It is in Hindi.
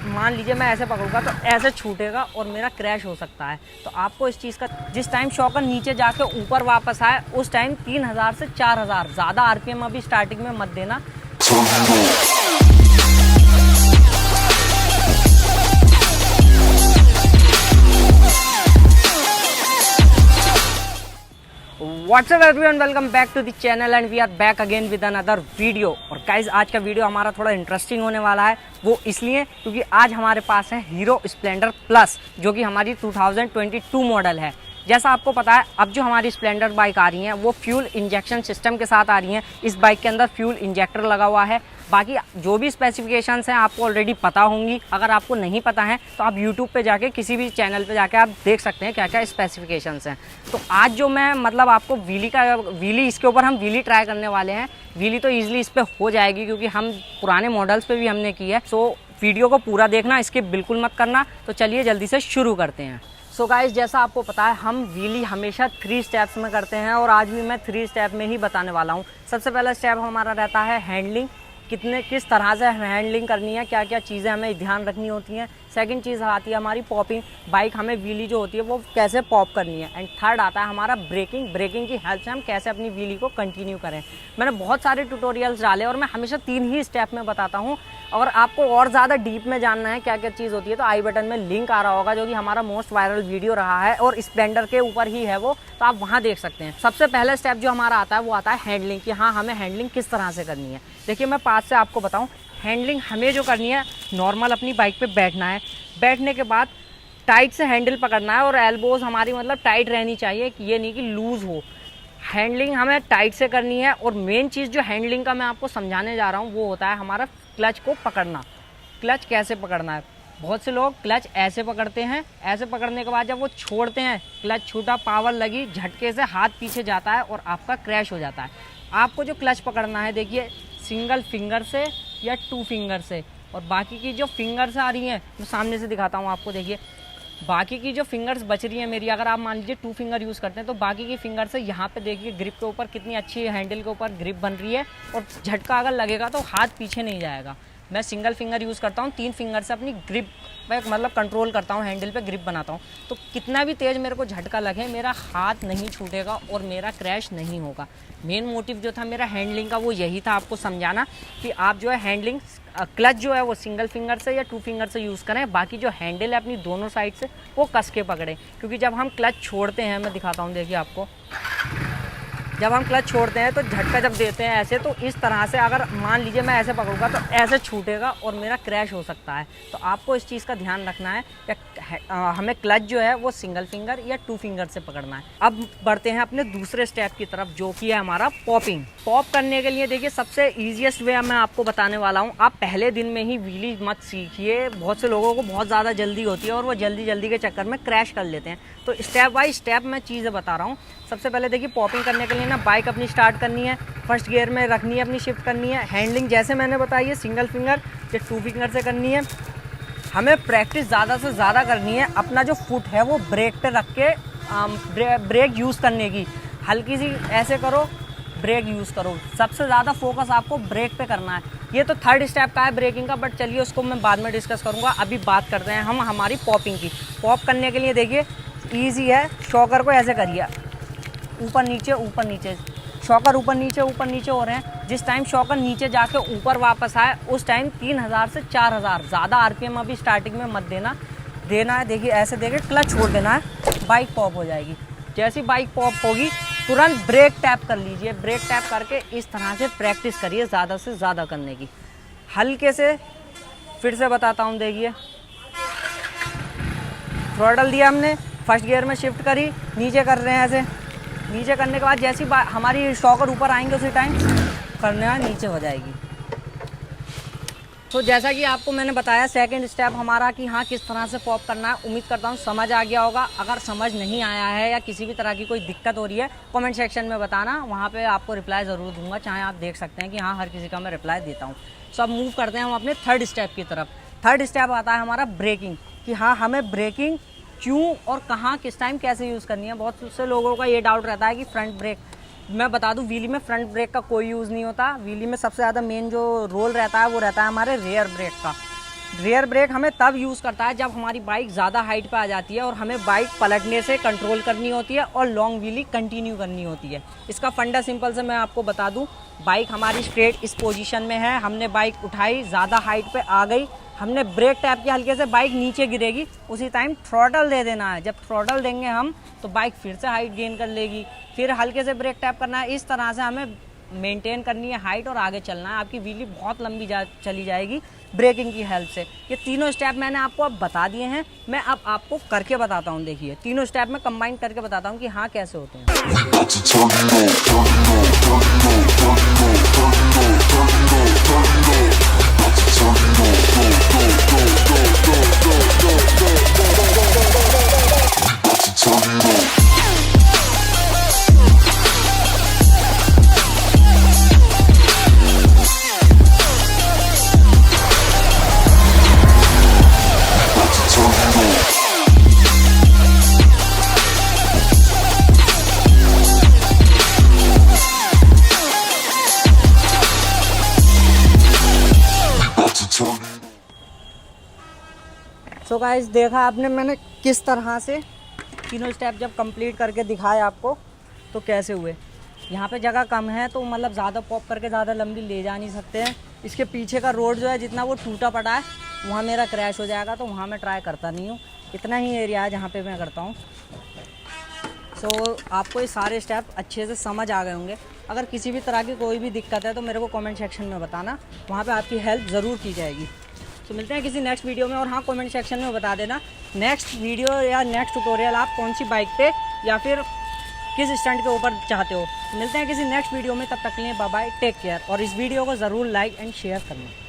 मान लीजिए मैं ऐसे पकड़ूंगा तो ऐसे छूटेगा और मेरा क्रैश हो सकता है। तो आपको इस चीज़ का जिस टाइम शॉकर नीचे जाके ऊपर वापस आए उस टाइम 3000 से 4000 ज़्यादा आरपीएम अभी स्टार्टिंग में मत देना। What's up everyone, welcome back to the channel and we are back again with another video. और गाइस आज का वीडियो हमारा थोड़ा इंटरेस्टिंग होने वाला है, वो इसलिए क्योंकि आज हमारे पास है हीरो स्प्लेंडर प्लस, जो कि हमारी 2022 मॉडल है। जैसा आपको पता है अब जो हमारी स्प्लेंडर बाइक आ रही हैं वो फ्यूल इंजेक्शन सिस्टम के साथ आ रही हैं। इस बाइक के अंदर फ्यूल इंजेक्टर लगा हुआ है। बाकी जो भी स्पेसिफिकेशंस हैं आपको ऑलरेडी पता होंगी। अगर आपको नहीं पता है तो आप यूट्यूब पे जाके किसी भी चैनल पे जाके आप देख सकते हैं क्या क्या स्पेसिफिकेशंस हैं। तो आज जो मैं आपको व्हीली इसके ऊपर हम व्हीली ट्राई करने वाले हैं। व्हीली तो ईजिली इस पर हो जाएगी क्योंकि हम पुराने मॉडल्स पे भी हमने की है। सो वीडियो को पूरा देखना, इसके बिल्कुल मत करना। तो चलिए जल्दी से शुरू करते हैं। सो गाइस जैसा आपको पता है हम व्हीली हमेशा 3 स्टेप्स में करते हैं और आज भी मैं 3 स्टेप में ही बताने वाला हूँ। सबसे पहला स्टेप हमारा रहता है हैंडलिंग, किस तरह से हैंडलिंग करनी है, क्या क्या चीज़ें हमें ध्यान रखनी होती हैं। सेकंड चीज़ आती है हमारी पॉपिंग, बाइक हमें व्हीली जो होती है वो कैसे पॉप करनी है। एंड थर्ड आता है हमारा ब्रेकिंग की हेल्प से हम कैसे अपनी व्हीली को कंटिन्यू करें। मैंने बहुत सारे ट्यूटोरियल्स डाले और मैं हमेशा 3 ही स्टेप में बताता हूँ। और आपको और ज़्यादा डीप में जानना है क्या क्या चीज़ होती है तो आई बटन में लिंक आ रहा होगा, जो कि हमारा मोस्ट वायरल वीडियो रहा है और स्प्लेंडर के ऊपर ही है वो, तो आप वहाँ देख सकते हैं। सबसे पहला स्टेप जो हमारा आता है वो आता है हैंडलिंग, कि हाँ हमें हैंडलिंग किस तरह से करनी है। देखिए मैं पास से आपको बताऊँ, हैंडलिंग हमें जो करनी है नॉर्मल अपनी बाइक पे बैठना है। बैठने के बाद टाइट से हैंडल पकड़ना है और एल्बोज हमारी टाइट रहनी चाहिए, कि ये नहीं कि लूज़ हो। हैंडलिंग हमें टाइट से करनी है। और मेन चीज़ जो हैंडलिंग का मैं आपको समझाने जा रहा हूँ वो होता है हमारा क्लच को पकड़ना। क्लच कैसे पकड़ना है, बहुत से लोग क्लच ऐसे पकड़ते हैं। ऐसे पकड़ने के बाद जब वो छोड़ते हैं, क्लच छूटा, पावर लगी, झटके से हाथ पीछे जाता है और आपका क्रैश हो जाता है। आपको जो क्लच पकड़ना है, देखिए सिंगल फिंगर से या 2 फिंगर से। और बाकी की जो फिंगर्स आ रही हैं मैं सामने से दिखाता हूँ आपको। देखिए बाकी की जो फिंगर्स बच रही हैं मेरी, अगर आप मान लीजिए 2 फिंगर यूज़ करते हैं तो बाकी की फिंगर से यहाँ पे देखिए ग्रिप के ऊपर कितनी अच्छी हैंडल के ऊपर ग्रिप बन रही है और झटका अगर लगेगा तो हाथ पीछे नहीं जाएगा। मैं सिंगल फिंगर यूज़ करता हूँ, 3 फिंगर से अपनी ग्रिप पे कंट्रोल करता हूँ, हैंडल पे ग्रिप बनाता हूँ। तो कितना भी तेज़ मेरे को झटका लगे मेरा हाथ नहीं छूटेगा और मेरा क्रैश नहीं होगा। मेन मोटिव जो था मेरा हैंडलिंग का वो यही था, आपको समझाना कि आप जो है हैंडलिंग क्लच जो है वो सिंगल फिंगर से या 2 फिंगर से यूज़ करें। बाकी जो हैंडल है अपनी दोनों साइड से वो कस के पकड़ें, क्योंकि जब हम क्लच छोड़ते हैं, मैं दिखाता हूँ देखिए आपको, जब हम क्लच छोड़ते हैं तो झटका जब देते हैं ऐसे, तो इस तरह से अगर मान लीजिए मैं ऐसे पकड़ूंगा तो ऐसे छूटेगा और मेरा क्रैश हो सकता है। तो आपको इस चीज़ का ध्यान रखना है कि हमें क्लच जो है वो सिंगल फिंगर या 2 फिंगर से पकड़ना है। अब बढ़ते हैं अपने दूसरे स्टेप की तरफ, जो कि है हमारा पॉपिंग। पॉप करने के लिए देखिए सबसे ईजिएस्ट वे मैं आपको बताने वाला हूँ। आप पहले दिन में ही व्हीली मत सीखिए। बहुत से लोगों को बहुत ज़्यादा जल्दी होती है और वो जल्दी के चक्कर में क्रैश कर लेते हैं। तो स्टेप बाय स्टेप मैं चीज़ें बता रहा हूँ। सबसे पहले देखिए पॉपिंग करने के लिए ना बाइक अपनी स्टार्ट करनी है, फर्स्ट गियर में रखनी है, अपनी शिफ्ट करनी है। हैंडलिंग जैसे मैंने बताई है सिंगल फिंगर या 2 फिंगर से करनी है। हमें प्रैक्टिस ज़्यादा से ज़्यादा करनी है अपना जो फुट है वो ब्रेक पे रख के ब्रेक यूज़ करने की। हल्की सी ऐसे करो, ब्रेक यूज़ करो। सबसे ज़्यादा फोकस आपको ब्रेक पे करना है। ये तो थर्ड स्टेप का है ब्रेकिंग का, बट चलिए उसको मैं बाद में डिस्कस करूँगा। अभी बात करते हैं हम हमारी पॉपिंग की। पॉप करने के लिए देखिए ईजी है, शॉकर को ऐसे करिए, ऊपर नीचे शॉकर ऊपर नीचे हो रहे हैं। जिस टाइम शॉकर नीचे जाके ऊपर वापस आए उस टाइम 3000 से 4000 ज़्यादा आरपीएम अभी स्टार्टिंग में मत देना है। देखिए ऐसे देखिए क्लच छोड़ देना है, बाइक पॉप हो जाएगी। जैसी बाइक पॉप होगी तुरंत ब्रेक टैप कर लीजिए। ब्रेक टैप करके इस तरह से प्रैक्टिस करिए ज़्यादा से ज़्यादा करने की। हल्के से फिर से बताता हूँ, देखिए थ्रॉटल दिया हमने, फर्स्ट गियर में शिफ्ट करी, नीचे कर रहे हैं ऐसे। नीचे करने के बाद जैसी हमारी शॉकर ऊपर आएंगे उसी टाइम करने में नीचे हो जाएगी। तो जैसा कि आपको मैंने बताया सेकंड स्टेप हमारा कि हाँ किस तरह से पॉप करना है। उम्मीद करता हूँ समझ आ गया होगा। अगर समझ नहीं आया है या किसी भी तरह की कोई दिक्कत हो रही है कमेंट सेक्शन में बताना, वहाँ पे आपको रिप्लाई ज़रूर दूंगा। चाहे आप देख सकते हैं कि हाँ हर किसी का मैं रिप्लाई देता हूँ। सो अब मूव करते हैं हम अपने थर्ड स्टेप की तरफ। थर्ड स्टेप आता है हमारा ब्रेकिंग, कि हाँ हमें ब्रेकिंग क्यों और कहाँ किस टाइम कैसे यूज़ करनी है। बहुत से लोगों का ये डाउट रहता है कि फ्रंट ब्रेक, मैं बता दूं व्हीली में फ्रंट ब्रेक का कोई यूज़ नहीं होता। व्हीली में सबसे ज़्यादा मेन जो रोल रहता है वो रहता है हमारे रेयर ब्रेक का। रियर ब्रेक हमें तब यूज़ करता है जब हमारी बाइक ज़्यादा हाइट पे आ जाती है और हमें बाइक पलटने से कंट्रोल करनी होती है और लॉन्ग व्हीली कंटिन्यू करनी होती है। इसका फंडा सिंपल से मैं आपको बता दूं, बाइक हमारी स्ट्रेट इस पोजीशन में है, हमने बाइक उठाई, ज़्यादा हाइट पे आ गई, हमने ब्रेक टैप किया, हल्के से बाइक नीचे गिरेगी, उसी टाइम थ्रॉटल दे देना है। जब थ्रॉटल देंगे हम तो बाइक फिर से हाइट गेन कर लेगी, फिर हल्के से ब्रेक टैप करना है। इस तरह से हमें मेंटेन करनी है हाइट और आगे चलना है। आपकी व्हीली बहुत लंबी चली जाएगी ब्रेकिंग की हेल्प से। ये तीनों स्टेप मैंने आपको अब बता दिए हैं, मैं अब आपको करके बताता हूँ। देखिए तीनों स्टेप में कंबाइन करके बताता हूँ कि हाँ कैसे होते हैं। सो गाइस देखा आपने मैंने किस तरह से तीनों स्टेप जब कंप्लीट करके दिखाए आपको तो कैसे हुए। यहाँ पे जगह कम है तो मतलब ज़्यादा पॉप करके ज़्यादा लंबी ले जा नहीं सकते हैं। इसके पीछे का रोड जो है जितना वो टूटा पड़ा है वहाँ मेरा क्रैश हो जाएगा, तो वहाँ मैं ट्राई करता नहीं हूँ। इतना ही एरिया है जहाँ पे मैं करता हूँ। सो आपको ये सारे स्टेप अच्छे से समझ आ गए होंगे। अगर किसी भी तरह की कोई भी दिक्कत है तो मेरे को कमेंट सेक्शन में बताना, वहाँ पे आपकी हेल्प ज़रूर की जाएगी। तो मिलते हैं किसी नेक्स्ट वीडियो में। और हाँ, कमेंट सेक्शन में बता देना नेक्स्ट वीडियो या नेक्स्ट ट्यूटोरियल आप कौन सी बाइक पे या फिर किस स्टैंड के ऊपर चाहते हो। तो मिलते हैं किसी नेक्स्ट वीडियो में, तब तक के लिए बाय बाय, टेक केयर। और इस वीडियो को ज़रूर लाइक एंड शेयर करना।